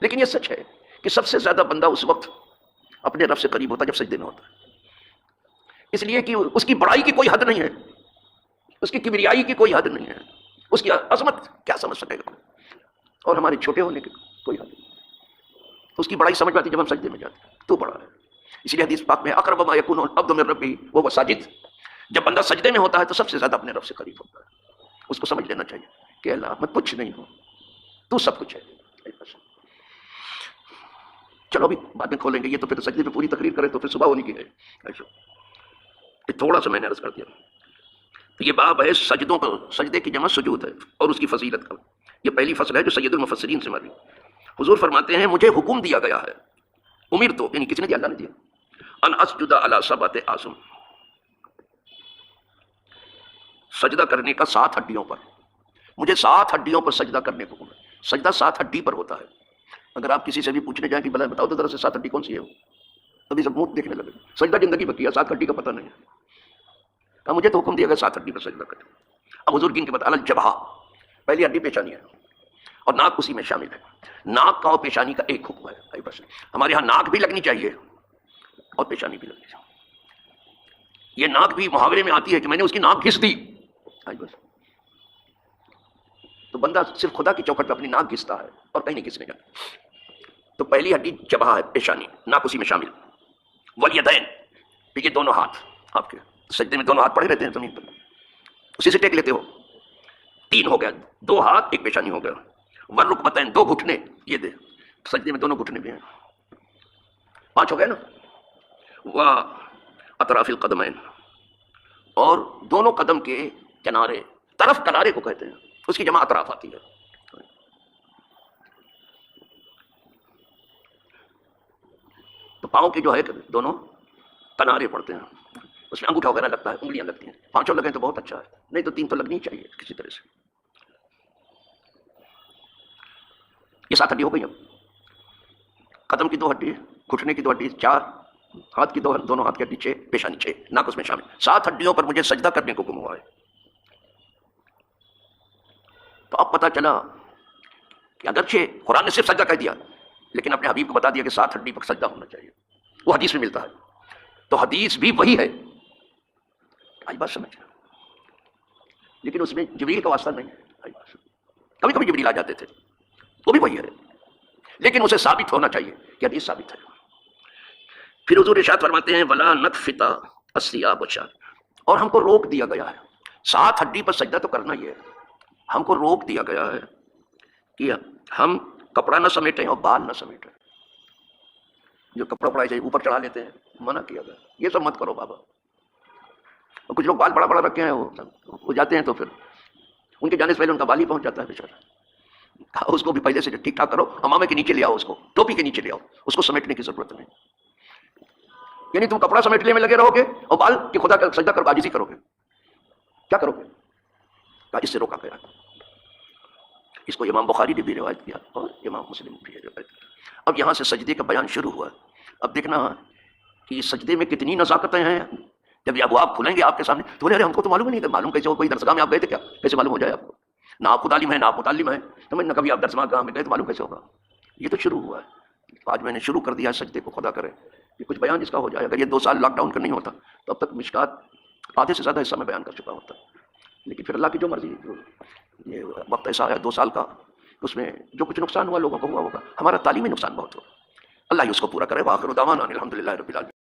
لیکن یہ سچ ہے کہ سب سے زیادہ بندہ اس وقت اپنے رب سے قریب ہوتا ہے جب سجدے میں ہوتا ہے، اس لیے کہ اس کی بڑائی کی کوئی حد نہیں ہے، اس کی کبریائی کی کوئی حد نہیں ہے، اس کی عظمت کیا سمجھ سکے گا، اور ہمارے چھوٹے ہونے کی کوئی حد نہیں، اس کی بڑائی سمجھ پاتی جب ہم سجدے میں جاتے ہیں تو بڑا ہے۔ اس لیے حدیث پاک میں اقرب ما یکون العبد من ربہ وهو ساجد، جب بندہ سجدے میں ہوتا ہے تو سب سے زیادہ اپنے رب سے قریب ہوتا ہے۔ اس کو سمجھ لینا چاہیے کہ اللہ میں کچھ نہیں ہوں، تو سب کچھ ہے۔ چلو ابھی بعد میں کھولیں گے، یہ تو پھر سجدے پہ پوری تقریر کرے تو پھر صبح ہونی کی ہے، تھوڑا سا میں نے عرض کر دیا۔ تو یہ باب ہے سجدوں پر، سجدے کی جمع سجود ہے اور اس کی فضیلت کا، یہ پہلی فصل ہے جو سید المفسرین سے مری۔ حضور فرماتے ہیں مجھے حکم دیا گیا ہے، امیر تو یعنی کسی نے دیا، اللہ نے دیا، ان اسجد علی سبعۃ اعظم، سجدہ کرنے کا 7 ہڈیوں پر، مجھے 7 ہڈیوں پر سجدہ کرنے کو حکم ہے۔ سجدہ 7 ہڈی پر ہوتا ہے۔ اگر آپ کسی سے بھی پوچھنے جائیں کہ بلا بتاؤ تو ذرا سے 7 ہڈی کون سی ہے، تبھی سب منہ دیکھنے لگے، سجدہ زندگی بکی ہے، 7 ہڈی کا پتہ نہیں ہے۔ کہا مجھے تو حکم دیا گیا 7 ہڈی پر سجدہ کرنے۔ اب حضور گن کے بتا الجبہہ، پہلی ہڈی پیشانی ہے اور ناک اسی میں شامل ہے۔ ناک کا اور پیشانی کا ایک حکم ہے، بس ہمارے ہاں ناک بھی لگنی چاہیے اور پیشانی بھی لگنی چاہیے۔ یہ ناک بھی محاورے میں آتی ہے کہ میں نے اس کی ناک گھس دی، بس تو بندہ صرف خدا کی چوکھٹ پہ اپنی ناک گھستا ہے اور کہیں نہیں گھسنے جاتا۔ تو پہلی ہڈی جبہہ ہے، پیشانی، ناک اسی میں شامل۔ والیدین، یہ دونوں ہاتھ، آپ کے سجدے میں دونوں ہاتھ پڑے رہتے ہیں زمین پر، اسی سے ٹیک لیتے ہو، 3 ہو گیا، 2 ہاتھ 1 پیشانی ہو گیا۔ والرکبتین، 2 گھٹنے، یہ دے سجدے میں دونوں گھٹنے بھی ہیں، 5 ہو گئے نا۔ واطراف القدمین، اور دونوں قدم کے کنارے، طرف کنارے کو کہتے ہیں، اس کی جمع اطراف آتی ہے۔ تو پاؤں کے جو ہے دونوں کنارے پڑتے ہیں، اس میں انگوٹھا وغیرہ لگتا ہے، انگلیاں لگتی ہیں، 5 لگیں تو بہت اچھا ہے، نہیں تو 3 تو لگنی چاہیے کسی طرح سے۔ یہ 7 ہڈی ہو گئی۔ اب قدم کی 2 ہڈی، گھٹنے کی 2 ہڈی، 4 ہاتھ کی دونوں ہاتھ کی ہڈی، 6 پیشانی، 6 ناک اس میں شامل، 7 ہڈیوں پر مجھے سجدہ کرنے کو حکم ہوا ہے۔ تو اب پتہ چلا کہ اگرچہ قرآن نے صرف سجدہ کہہ دیا لیکن اپنے حبیب کو بتا دیا کہ 7 ہڈی پر سجدہ ہونا چاہیے، وہ حدیث میں ملتا ہے، تو حدیث بھی وہی ہے، آج بات سمجھ، لیکن اس میں جبریل کا واسطہ نہیں ہے، کبھی کبھی جبریل آ جاتے تھے، وہ بھی وہی ہے، لیکن اسے ثابت ہونا چاہیے کہ حدیث ثابت ہے۔ پھر حضور ارشاد فرماتے ہیں ولا نطفتا الثياب والشعر، اور ہم کو روک دیا گیا ہے، 7 ہڈی پر سجدہ تو کرنا ہی ہے، ہم کو روک دیا گیا ہے کہ ہم کپڑا نہ سمیٹیں اور بال نہ سمیٹیں۔ جو کپڑا پڑا جائے اوپر چڑھا لیتے ہیں، منع کیا گیا، یہ سب مت کرو بابا۔ اور کچھ لوگ بال بڑا بڑا رکھے ہیں، وہ جاتے ہیں تو پھر ان کے جانے سے پہلے ان کا بال ہی پہنچ جاتا ہے بیچارہ، اس کو بھی پہلے سے ٹھیک ٹھاک کرو، امامے کے نیچے لے آؤ، اس کو ٹوپی کے نیچے لے آؤ، اس کو سمیٹنے کی ضرورت نہیں۔ یعنی تم کپڑا سمیٹنے میں لگے رہو گے اور بال کہ خدا کا سجدہ کرو عاجزی کرو گے، کیا کرو گے؟ اس سے روکا گیا۔ اس کو امام بخاری نے بھی روایت کیا اور امام مسلم بھی روایت کیا۔ اب یہاں سے سجدے کا بیان شروع ہوا، اب دیکھنا کہ سجدے میں کتنی نزاکتیں ہیں۔ جب یہ ابواب کھلیں گے آپ کے سامنے تو بولے ارے ہم کو تو معلوم ہی نہیں تھا، معلوم کیسے ہو، کوئی درسگاہ میں آپ گئے تھے کیا، کیسے معلوم ہو جائے آپ کو؟ نہ آپ خود عالم ہیں نہ آپ متعلم ہیں، سمجھنا کبھی آپ درسگاہ میں گئے تو معلوم کیسے ہوگا؟ یہ تو شروع ہوا ہے، آج میں نے شروع کر دیا سجدے کو، خدا کرے کہ کچھ بیان جس کا ہو جائے۔ اگر یہ 2 سال لاک ڈاؤن کا نہیں ہوتا تو اب تک مشکات آدھے سے زیادہ حصہ میں بیان کر چکا ہوتا، لیکن پھر اللہ کی جو مرضی، یہ وقت ایسا ہے 2 سال کا، اس میں جو کچھ نقصان ہوا لوگوں کو ہوا ہوگا، ہمارا تعلیمی نقصان بہت ہوا، اللہ ہی اس کو پورا کرے۔ وآخر دعوانا الحمدللہ رب العالمین۔